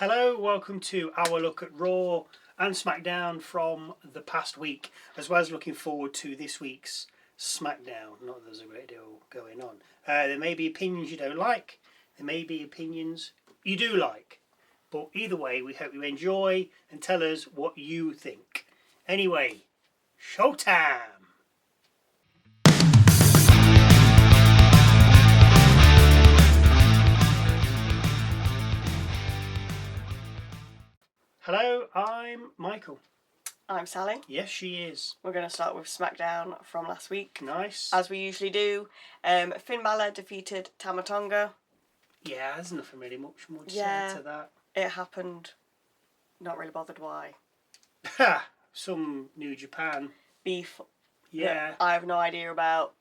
Hello, welcome to our look at Raw and SmackDown from the past week, as well as looking forward to this week's SmackDown. Not that there's a great deal going on. There may be opinions you don't like, there may be opinions you do like, but either way, we hope you enjoy and tell us what you think. Anyway, showtime! Hello, I'm Michael. I'm Sally. Yes, she is. We're going to start with SmackDown from last week. Nice. As we usually do. Finn Bálor defeated Tama Tonga. Yeah, there's nothing really much more to say to that. It happened. Not really bothered why. Ha! Some New Japan. Beef. Yeah. I have no idea about.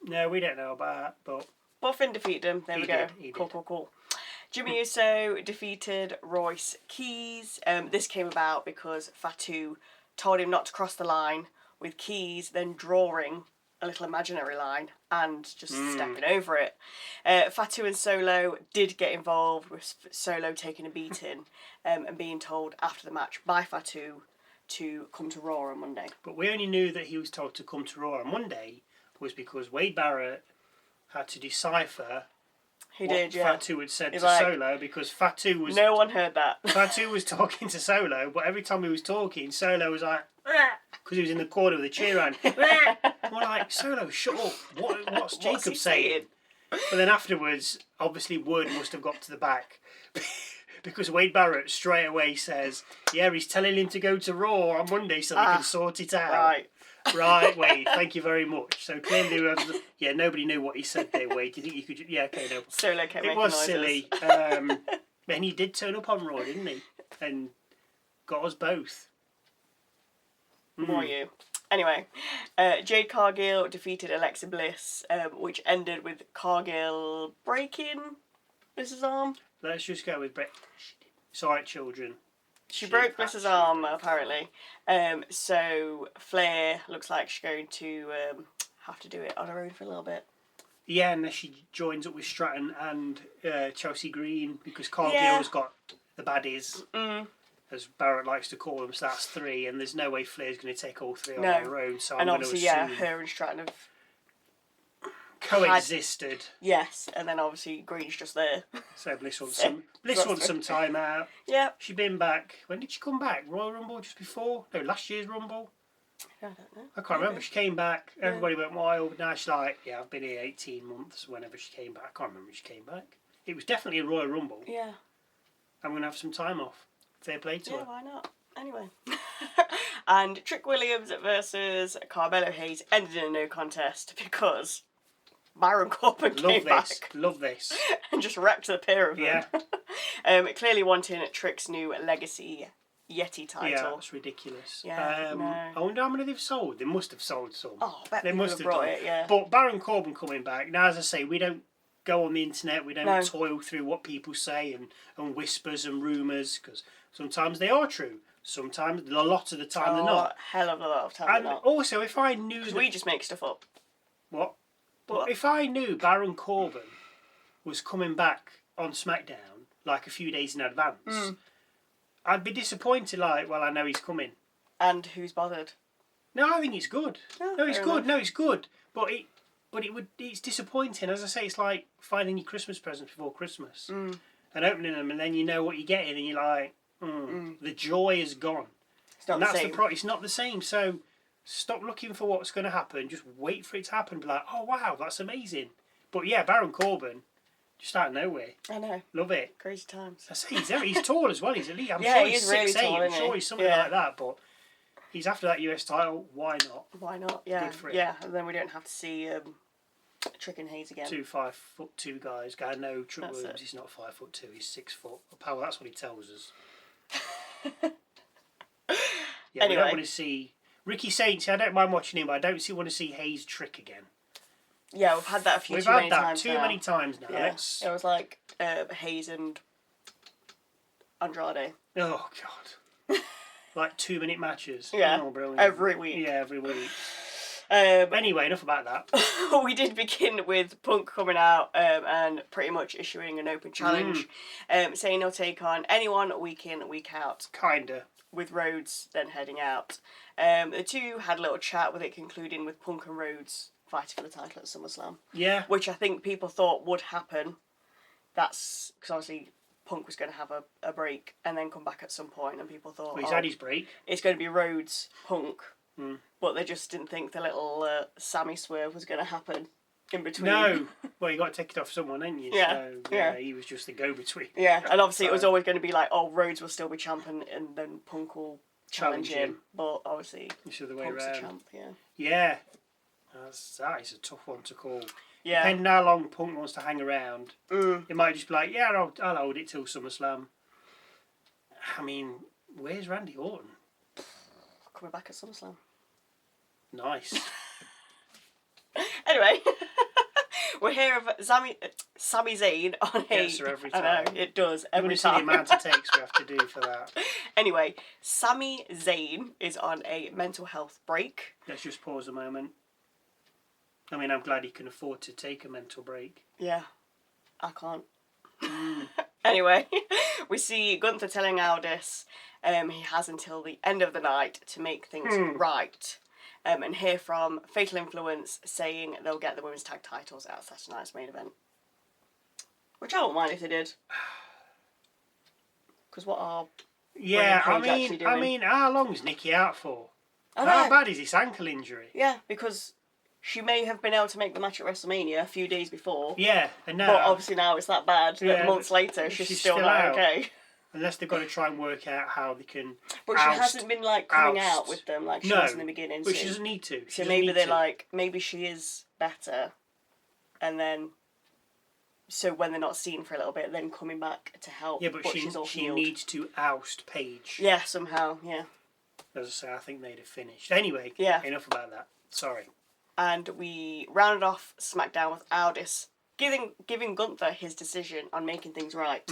No, we don't know about, but Finn defeated him. There we go. He Cool, did. cool, cool. Jimmy Uso defeated Royce Keys. This came about because Fatu told him not to cross the line, with Keys then drawing a little imaginary line and just stepping over it. Fatu and Solo did get involved, with Solo taking a beating and being told after the match by Fatu to come to Raw on Monday. But we only knew that he was told to come to Raw on Monday was because Wade Barrett had to decipher He what did, yeah. Fatu had said He's to like, Solo, because Fatu was... No one heard that. Fatu was talking to Solo, but every time he was talking, Solo was like... Because he was in the corner with a cheer on. We're like, Solo, shut up. What's Jacob saying? But then afterwards, obviously word must have got to the back. Because Wade Barrett straight away says, yeah, he's telling him to go to Raw on Monday so they can sort it out. Right. Right, Wade, thank you very much. So clearly, nobody knew what he said there, Wade. Do you think you could... Yeah, okay, no. Solo kept making It was noises. silly. And he did turn up on Raw, didn't he? And got us both. More you. Anyway, Jade Cargill defeated Alexa Bliss, which ended with Cargill breaking Bliss's arm. Let's just go with Brett. It's alright, children. She broke Bliss's arm, apparently. So Flair looks like she's going to have to do it on her own for a little bit. Yeah, unless she joins up with Stratton and Chelsea Green, because Cargill's got the baddies, as Barrett likes to call them, so that's three, and there's no way Flair's going to take all three on her own, so I'm going to assume... her and Stratton have coexisted. Yes, and then obviously Green's just there. So Bliss wants some time out. Yeah. She's been back. When did she come back? Royal Rumble just before? No, last year's Rumble. I don't know. I can't remember. She came back. Everybody went wild. Now she's like, yeah, I've been here 18 months. Whenever she came back, I can't remember when she came back. It was definitely a Royal Rumble. Yeah. I'm gonna have some time off. Fair play to her. Yeah, why not? Anyway. And Trick Williams versus Carmelo Hayes ended in a no contest because Baron Corbin came back. Love this. And just wrecked the pair of them. Yeah. Clearly wanting Trick's new Legacy Yeti title. Yeah, that's ridiculous. Yeah, no. I wonder how many they've sold. They must have sold some. Oh, I bet they must have brought done. it, yeah. But Baron Corbin coming back. Now, as I say, we don't go on the internet. We don't toil through what people say and whispers and rumours, because sometimes they are true. Sometimes, a lot of the time, they're not. Hell of a lot of time And they're not. also, if I knew... Because we just make stuff up. What? But if I knew Baron Corbin was coming back on SmackDown, like a few days in advance, I'd be disappointed, like, well, I know he's coming. And who's bothered? No, I think it's good. Oh, No, it's fair good. enough. No, it's good. But it's disappointing. As I say, it's like finding your Christmas presents before Christmas and opening them, and then you know what you're getting, and you're like, the joy is gone. It's not And the that's same. it's not the same. So stop looking for what's going to happen. Just wait for it to happen. Be like, oh wow, that's amazing. But yeah, Baron Corbin, just out of nowhere. I know. Love it. Crazy times. I say he's tall as well. He's at least. I'm Yeah, sure he he's is really 6'8". tall, I'm isn't sure he? he's something like that. But he's after that US title. Why not? Why not? Yeah. Good for him. Yeah, and then we don't have to see Trick and Hayes again. 2 5'2" guys. I know Trick That's Williams. it. He's not 5'2". He's 6 foot. Power. That's what he tells us. Yeah, Anyway. we don't want to see Ricky Saints. I don't mind watching him, but I don't want to see Hayes Trick again. Yeah, we've had that We've too had many that times too now. many times now. Yeah. It was like Hayes and Andrade. Oh God. Like 2-minute matches. Yeah. Oh, brilliant. Every week. Yeah, every week. Anyway, enough about that. We did begin with Punk coming out and pretty much issuing an open challenge, saying he'll take on anyone week in, week out. Kinda. With Rhodes then heading out. The two had a little chat with it concluding with Punk and Rhodes fighting for the title at SummerSlam. Yeah. Which I think people thought would happen. That's because obviously Punk was going to have a break and then come back at some point, and people thought, Well, he's had his break. It's going to be Rhodes, Punk. But they just didn't think the little Sami swerve was going to happen in between. No. Well, you got to take it off someone, ain't you? Yeah. So, yeah. He was just the go-between. Yeah, and obviously it was always going to be like, Rhodes will still be champion and then Punk will challenge him. But obviously, it's the other way Punk's around. the champ, yeah. Yeah. That is a tough one to call. Yeah. Depending how long Punk wants to hang around, it might just be like, yeah, I'll hold it till SummerSlam. I mean, where's Randy Orton? Coming back at SummerSlam. Nice. Anyway, we're here of Sami Zayn on Gets her every time. I know, it does, every See the time. amount of takes we have to do for that. Anyway, Sami Zayn is on a mental health break. Let's just pause a moment. I mean, I'm glad he can afford to take a mental break. Yeah, I can't. Anyway, we see Gunther telling Aldis he has until the end of the night to make things right. And hear from Fatal Influence saying they'll get the women's tag titles at Saturday night's main event. Which I wouldn't mind if they did. Because what are I mean, how long's Nikki out for? How bad is this ankle injury? Yeah, because she may have been able to make the match at WrestleMania a few days before. Yeah, and now... But obviously now it's that bad that months later she's still not out. okay. Unless they've got to try and work out how they can. But she hasn't been coming out with them like she was in the beginning. But she doesn't need to. So maybe they're maybe she is better, and then so when they're not seen for a little bit, then coming back to help. Yeah, but she needs to oust Paige. Yeah, somehow, yeah. As I say, I think they'd have finished. Anyway, enough about that. Sorry. And we rounded off SmackDown with Aldis giving Gunther his decision on making things right.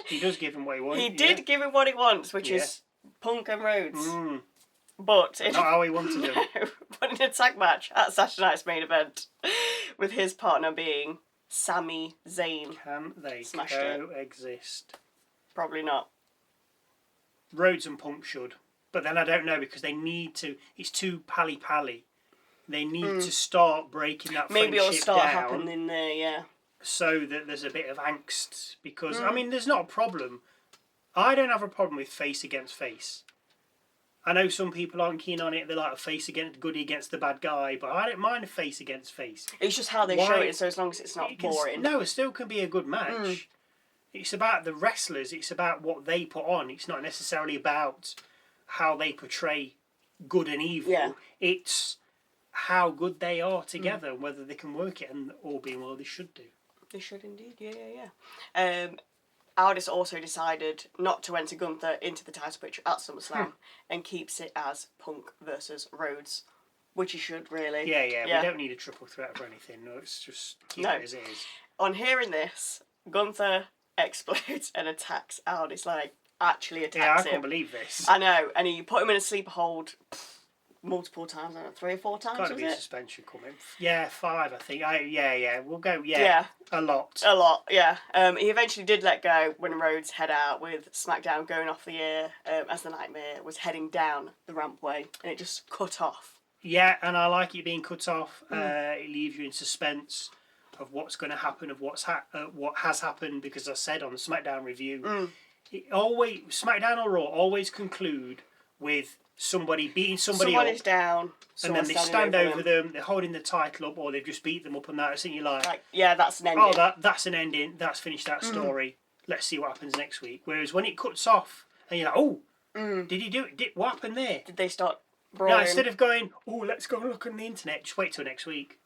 He does give him what he wants. He did give him what he wants, which is Punk and Rhodes. But not how he wanted him. But in a tag match at Saturday night's main event, with his partner being Sami Zayn. Can they coexist? Probably not. Rhodes and Punk should, but then I don't know because they need to. It's too pally-pally. They need to start breaking that friendship down. Maybe it'll start happening there, yeah. So that there's a bit of angst because I mean, there's not a problem. I don't have a problem with face against face. I know some people aren't keen on it. They like a face against goodie against the bad guy, but I don't mind a face against face. It's just how they show it. So as long as it's not boring. No, it still can be a good match. It's about the wrestlers. It's about what they put on. It's not necessarily about how they portray good and evil. Yeah. It's how good they are together, whether they can work it, and all being well, they should do. They should indeed, yeah. Aldis also decided not to enter Gunther into the title picture at SummerSlam and keeps it as Punk versus Rhodes, which he should really. Yeah. We don't need a triple threat or anything. No, it's just keep it as it is. On hearing this, Gunther explodes and attacks Aldis, actually attacks him. I can't believe this. I know, and he put him in a sleeper hold multiple times, I don't know, 3 or 4 times, Got to be a suspension coming. Yeah, 5, I think. We'll go, a lot. A lot, yeah. He eventually did let go when Rhodes head out with SmackDown going off the air as the Nightmare was heading down the rampway, and it just cut off. Yeah, and I like it being cut off. It leaves you in suspense of what's going to happen, of what has happened, because I said on the SmackDown review, SmackDown or Raw always conclude with somebody beating somebody up. Someone is down. And then they stand over them, they're holding the title up, or they've just beat them up, and that. So you're like, that's an ending. Oh, that's an ending. That's finished that story. Let's see what happens next week. Whereas when it cuts off, and you're like, did he do it? What happened there? Did they start brawling? No, instead of going, let's go look on the internet, just wait till next week.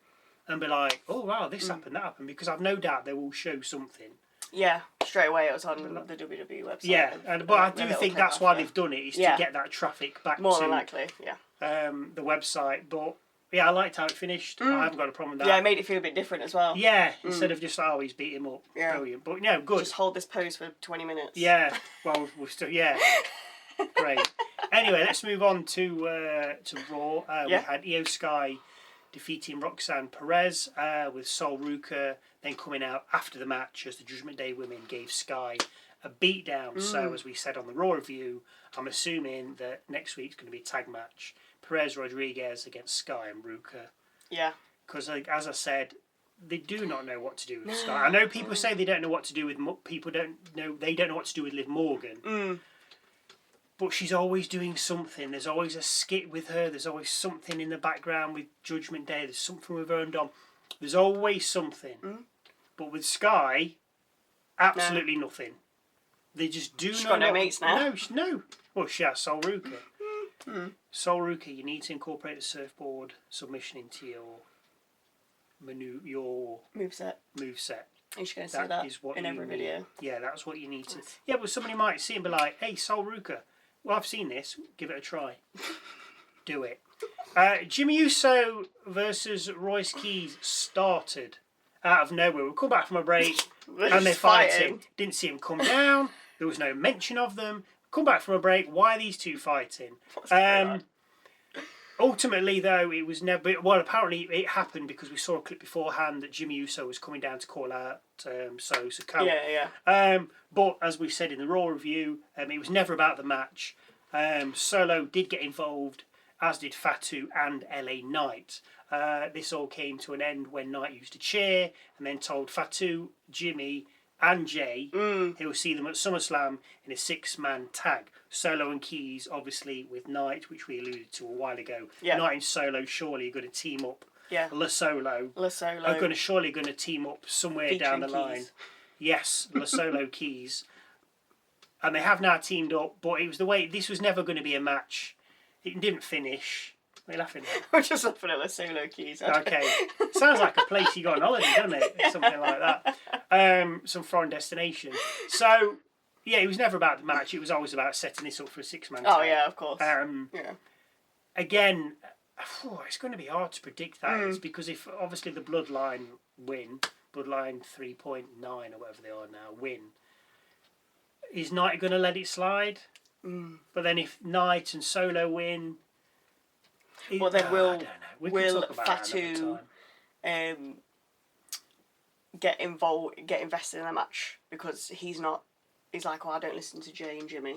And be like, oh, wow, this happened, that happened. Because I've no doubt they will show something. Yeah, straight away it was on the WWE website. Yeah, but I do think that's why they've done it, is to get that traffic back more than likely, the website. But yeah, I liked how it finished. I haven't got a problem with that. Yeah, it made it feel a bit different as well. Yeah, instead of just, he's beat him up. Yeah. Brilliant. But good. Just hold this pose for 20 minutes. Yeah, well, we're still, Great. Anyway, let's move on to Raw. We had Io Sky defeating Roxanne Perez with Sol Ruka then coming out after the match as the Judgment Day women gave Sky a beatdown. So, as we said on the Raw review, I'm assuming that next week's going to be a tag match. Perez Rodriguez against Sky and Ruka. Yeah. Because, as I said, they do not know what to do with Sky. I know people say they don't know what to do with... They don't know what to do with Liv Morgan. But she's always doing something. There's always a skit with her. There's always something in the background with Judgment Day. There's something with her and Dom. There's always something. But with Sky, absolutely nothing. They just do She's not got no know. mates now. No. Well, she has Sol Ruka. Sol Ruka, you need to incorporate the surfboard submission into your moveset. Are you going to say that is what in every video? Yeah, that's what you need to. Yeah, but somebody might see and be like, "Hey, Sol Ruka, well, I've seen this. Give it a try. Do it." Jimmy Uso versus Royce Keys started out of nowhere. We come back from a break and they're fighting. Didn't see him come down. There was no mention of them. Come back from a break. Why are these two fighting? Ultimately, though, it was never... Well, apparently it happened because we saw a clip beforehand that Jimmy Uso was coming down to call out Solo Sikoa. Yeah. But, as we said in the Raw review, it was never about the match. Solo did get involved, as did Fatu and LA Knight. This all came to an end when Knight used a chair and then told Fatu, Jimmy and Jay he'll see them at SummerSlam in a 6-man tag. Solo and Keys, obviously, with Knight, which we alluded to a while ago. Yeah. Knight and Solo surely are going to team up. Yeah. La Solo are surely going to team up somewhere Featuring down the line. Keys. Yes, La Solo Keys. And they have now teamed up, but it was the way... This was never going to be a match. It didn't finish. What are you laughing at? I'm just laughing at the Solo Keys. Okay. Sounds like a place you go on holiday, doesn't it? Something like that. Some foreign destination. So, yeah, it was never about the match. It was always about setting this up for a 6-man tag. Oh, yeah, of course. Again, it's going to be hard to predict that is because if, obviously, the Bloodline win, Bloodline 3.9 or whatever they are now, win, is Knight going to let it slide? But then if Knight and Solo win... Well, then will Fatu get invested in the match because he's like, well, I don't listen to Jay and Jimmy.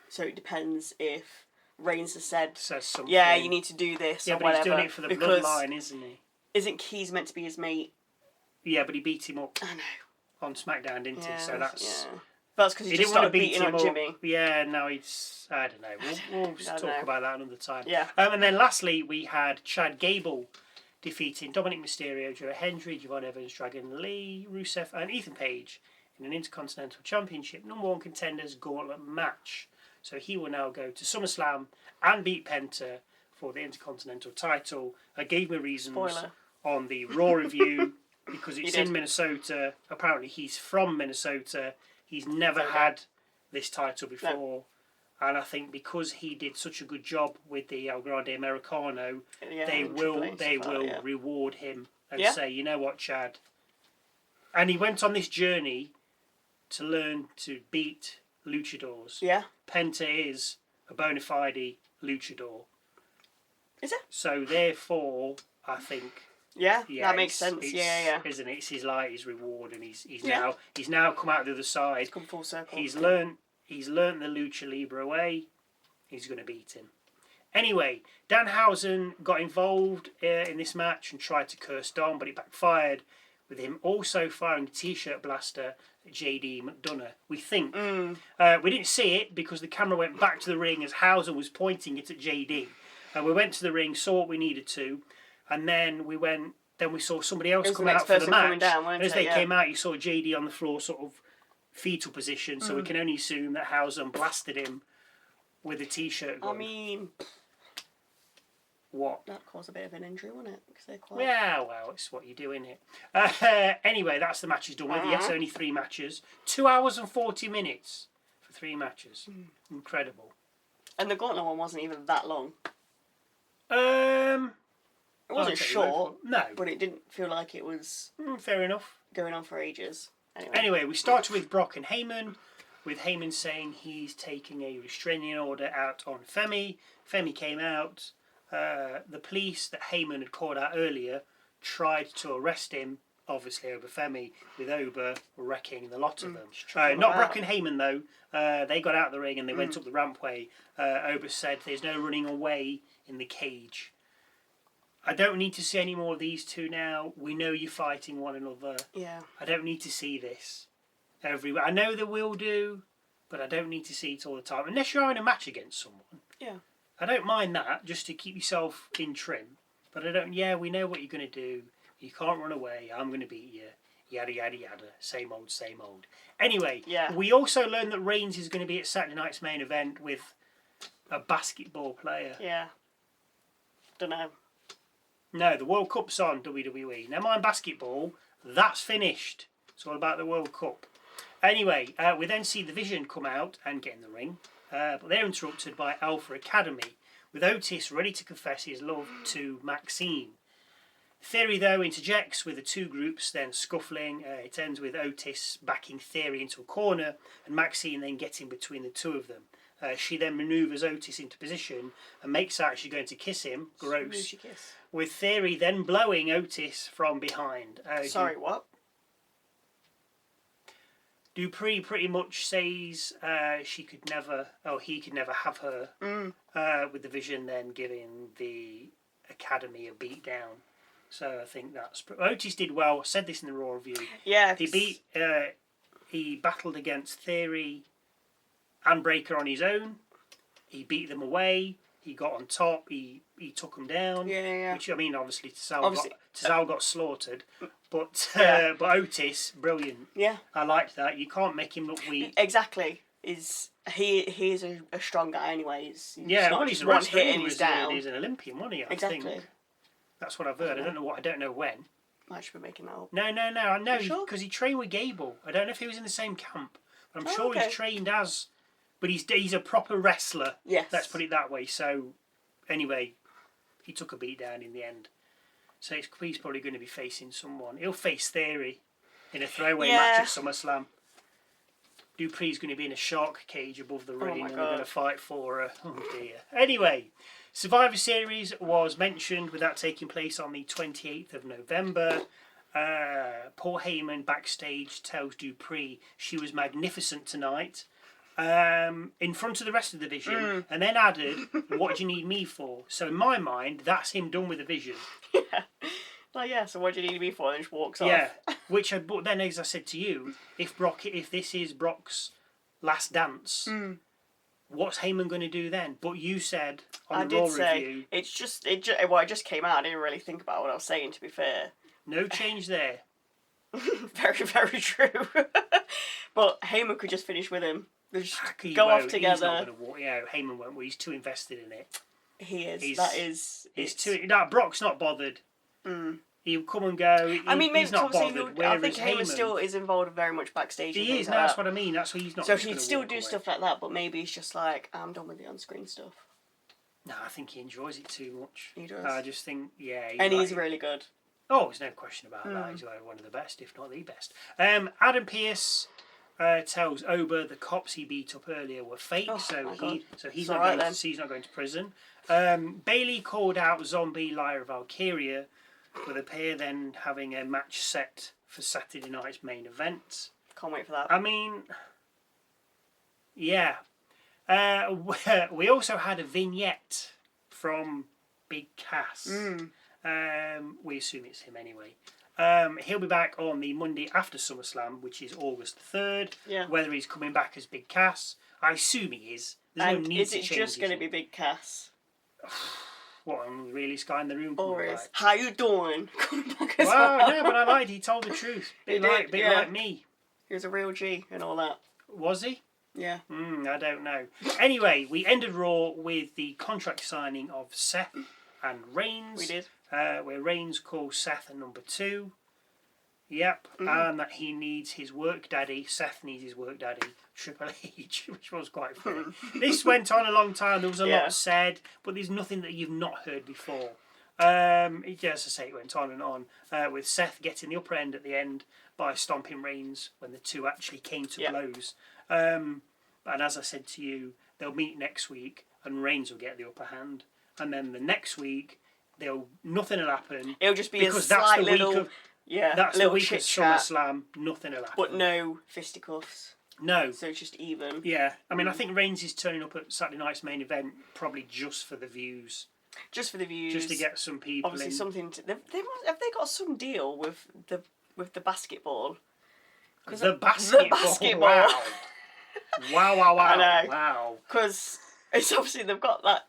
So it depends if Reigns has said something. Yeah, you need to do this or whatever. He's doing it for the Bloodline, isn't he? Isn't Keys meant to be his mate? Yeah, but he beat him up. I know. On SmackDown, didn't he? So that's... Yeah. That's because he just started beating on Jimmy. Yeah, no, it's... I don't know. We'll talk about that another time. Yeah. And then lastly, we had Chad Gable defeating Dominic Mysterio, Joe Hendry, Javon Evans, Dragon Lee, Rusev, and Ethan Page in an Intercontinental Championship #1 Contenders Gauntlet match. So he will now go to SummerSlam and beat Penta for the Intercontinental title. I gave me reasons on the Raw review because it's in Minnesota. Apparently he's from Minnesota. He's never had this title before. No. And I think because he did such a good job with the El Grande Americano, they will reward him and say, you know what, Chad? And he went on this journey to learn to beat luchadors. Yeah. Penta is a bona fide luchador. Is it? So therefore, I think... Yeah, that makes sense. Yeah. Isn't it? It's his reward, and he's now come out the other side. He's come full circle. He's learnt the Lucha Libre way. He's going to beat him. Anyway, Danhausen got involved in this match and tried to curse Dom, but it backfired with him also firing a t-shirt blaster at JD McDonough. We think we didn't see it because the camera went back to the ring as Hauser was pointing it at JD. And we went to the ring, saw what we needed to. And then we saw somebody else come out for the match. And as they came out, you saw JD on the floor, sort of fetal position. So we can only assume that Hauser blasted him with a t-shirt gun. I mean, what? That caused a bit of an injury, wasn't it? Because they're quite... Yeah, well, it's what you do, isn't it? Anyway, that's the matches done with. Yes, only 3 matches. 2 hours and 40 minutes for 3 matches. Incredible. And the Gauntlet one wasn't even that long. It wasn't short, no, but it didn't feel like it was fair enough going on for ages. Anyway, we started with Brock and Heyman. with Heyman saying he's taking a restraining order out on Femi. Femi came out. The police that Heyman had called out earlier tried to arrest him, obviously Oba Femi, with Oba wrecking the lot of them. Not Brock and Heyman though. They got out of the ring and they went up the rampway. Oba said there's no running away in the cage. I don't need to see any more of these two now. We know you're fighting one another. Yeah. I don't need to see this everywhere. I know they will do, but I don't need to see it all the time. Unless you're in a match against someone. Yeah. I don't mind that, just to keep yourself in trim. But I don't, we know what you're going to do. You can't run away. I'm going to beat you. Yada, yada, yada. Same old, same old. Anyway, we also learned that Reigns is going to be at Saturday night's main event with a basketball player. Yeah. Don't know. No, the World Cup's on WWE. Never mind basketball. That's finished. It's all about the World Cup. Anyway, we then see the Vision come out and get in the ring. But they're interrupted by Alpha Academy, with Otis ready to confess his love to Maxine. Theory, though, interjects with the two groups then scuffling. It ends with Otis backing Theory into a corner and Maxine then getting between the two of them. She then manoeuvres Otis into position and makes out she's going to kiss him. Gross. Kiss. With Theory then blowing Otis from behind. Sorry, what? Dupree pretty much says he could never have her. With the Vision then giving the Academy a beat down. So I think that's... Otis did well. I said this in the Raw review. Yeah. He battled against Theory and Breaker on his own. He beat them away. He got on top. He took them down. Yeah. Which, I mean, obviously, Tazal got slaughtered. But Otis, brilliant. Yeah. I liked that. You can't make him look weak. Exactly. He's a strong guy anyway. He's a one wrestler. hit and he's down. He's an Olympian, wasn't he? I Exactly. think. That's what I've heard. I don't know when. Might should be making that up. No. I know because sure? he trained with Gable. I don't know if he was in the same camp. But I'm sure okay. he's trained as... But he's a proper wrestler. Yes. Let's put it that way. So, anyway, he took a beat down in the end. So he's probably going to be facing someone. He'll face Theory in a throwaway match at SummerSlam. Dupree's going to be in a shark cage above the ring and they're going to fight for her. Oh dear. Anyway, Survivor Series was mentioned with that taking place on the 28th of November. Paul Heyman backstage tells Dupree she was magnificent tonight. In front of the rest of the Vision, and then added, "What do you need me for?" So in my mind, that's him done with the Vision. Yeah. Well, yeah. So what do you need me for? And just walks off. Yeah. But then, as I said to you, if this is Brock's last dance, what's Heyman going to do then? But you said on the Raw review, it just came out. I didn't really think about what I was saying. To be fair, no change there. Very, very true. But Heyman could just finish with him. They just go off together. He's not going to walk. Heyman won't. He's too invested in it. He is. He's too. No, Brock's not bothered. He'll come and go. He's not bothered. I think Heyman still is involved very much backstage. He is. That's what I mean. That's why he's not. So he'd still do stuff like that, but maybe he's just like, I'm done with the on-screen stuff. No, I think he enjoys it too much. He does. I just think, he's really good. Oh, there's no question about that. He's one of the best, if not the best. Adam Pearce tells Oba the cops he beat up earlier were fake, he's not going to prison. Bayley called out Zombie, Lyra, Valkyria, with a pair then having a match set for Saturday night's main event. Can't wait for that. I mean, yeah. We also had a vignette from Big Cass. We assume it's him anyway. He'll be back on the Monday after SummerSlam, which is August 3rd. Yeah. Whether he's coming back as Big Cass, I assume he is. There's no need is to it change just going to be Big Cass? What, really Sky in the room? Or is how you doing? Coming back as well. No, but I lied. He told the truth. Bit like me. He was a real G and all that. Was he? Yeah. I don't know. Anyway, we ended Raw with the contract signing of Seth and Reigns. We did. Where Reigns calls Seth a number 2. Yep. And that he needs his work daddy. Seth needs his work daddy, Triple H, which was quite funny. This went on a long time. There was a lot said, but there's nothing that you've not heard before. As I say, it went on and on, with Seth getting the upper end at the end by stomping Reigns when the two actually came to blows. And as I said to you, they'll meet next week and Reigns will get the upper hand. And then the next week, nothing will happen. It'll just be because a slight that's the little... week of, that's the week of SummerSlam. Nothing will happen. But no fisticuffs. No. So it's just even. Yeah. I mean, I think Reigns is turning up at Saturday night's main event probably just for the views. Just for the views. Just to get some people obviously in. Something to... Have they got some deal with the basketball? The basketball. Wow. I know. Wow. Because it's obviously they've got that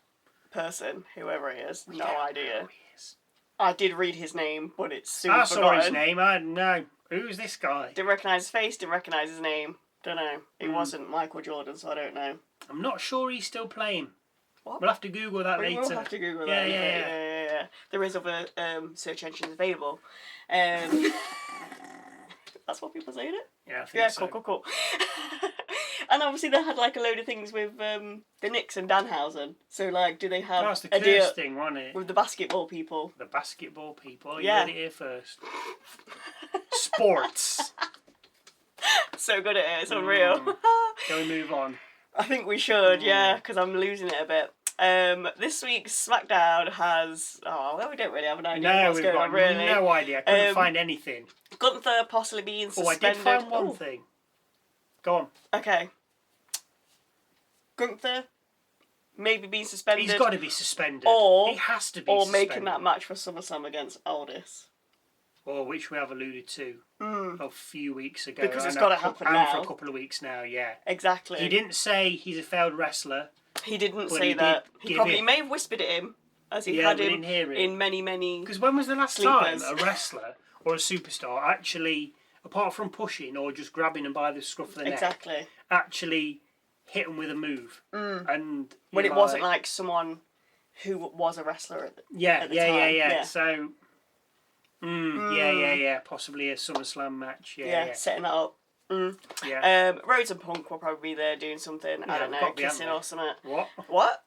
person, whoever he is. No idea. Who he is. I did read his name, but it's soon I forgotten. saw his name. I don't know. Who's this guy? Didn't recognise his face, didn't recognise his name. Don't know. It wasn't Michael Jordan, so I don't know. I'm not sure he's still playing. What? We'll have to Google that later. We'll have to Google that. Yeah. There is other search engines available. That's what people say, isn't it? Yeah, I think so. Cool. And obviously they had like a load of things with the Knicks and Danhausen. So like, do they have That's the a deal curse thing, wasn't it? with the basketball people? The basketball people. You Yeah. heard it here first. Sports. So good at it, it's unreal. Shall we move on? I think we should, yeah, because I'm losing it a bit. This week's SmackDown has... Oh, well, we don't really have an idea what's going on, really. No idea. I couldn't find anything. Gunther possibly being suspended. I did find one thing. Go on. Okay. Gunther maybe being suspended. He's got to be suspended. Or he has to be or suspended. making that match for SummerSlam against Aldis. Or which we have alluded to a few weeks ago. Because it's got to happen now. And for a couple of weeks now, yeah. Exactly. He didn't say he's a failed wrestler. He didn't but say he that. Did He may have whispered at him, as he had him in many... Because when was the last sleepers. time a wrestler or a superstar actually, apart from pushing or just grabbing them by the scruff of the neck, actually hit them with a move? And when it wasn't like someone who was a wrestler at the time. Yeah. So... Yeah. Possibly a SummerSlam match. Yeah. Setting that up. Yeah. Rhodes and Punk will probably be there doing something. I don't know, kissing or something. What?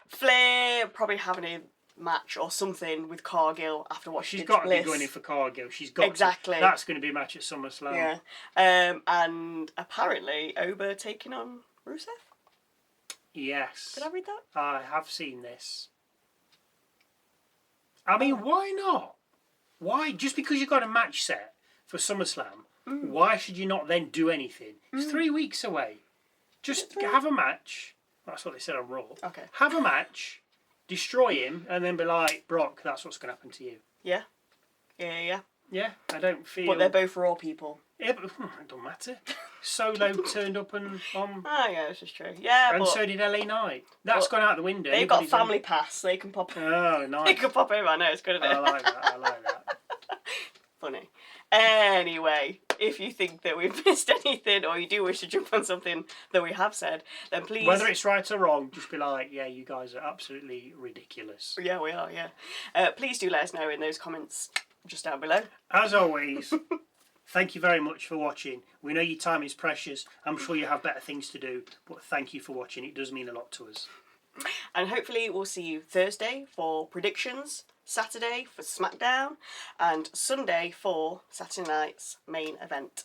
Flair probably having a match or something with Cargill after what she's did got to to be Bliss. going in for Cargill. She's got exactly. To. That's going to be a match at SummerSlam. Yeah. And apparently Oba taking on Rusev. Yes. Did I read that? I have seen this. I mean, why not? Why? Just because you've got a match set for SummerSlam, why should you not then do anything? It's 3 weeks away. Just have a match. That's what they said on Raw. Okay. Have a match, destroy him, and then be like, Brock, that's what's going to happen to you. Yeah. Yeah, I don't feel... But they're both Raw people. Yeah, but it don't matter. Solo turned up and... yeah, this is true. Yeah, and so did LA Knight. That's gone out the window. They've got Family Pass. They can pop... Oh, nice. They can pop in. I know, it's good, isn't it? I like that. Funny. Anyway, if you think that we've missed anything or you do wish to jump on something that we have said, then please... Whether it's right or wrong, just be like, yeah, you guys are absolutely ridiculous. Yeah, we are, yeah. Please do let us know in those comments just down below. As always, thank you very much for watching. We know your time is precious. I'm sure you have better things to do, but thank you for watching. It does mean a lot to us. And hopefully we'll see you Thursday for predictions, Saturday for SmackDown, and Sunday for Saturday night's main event.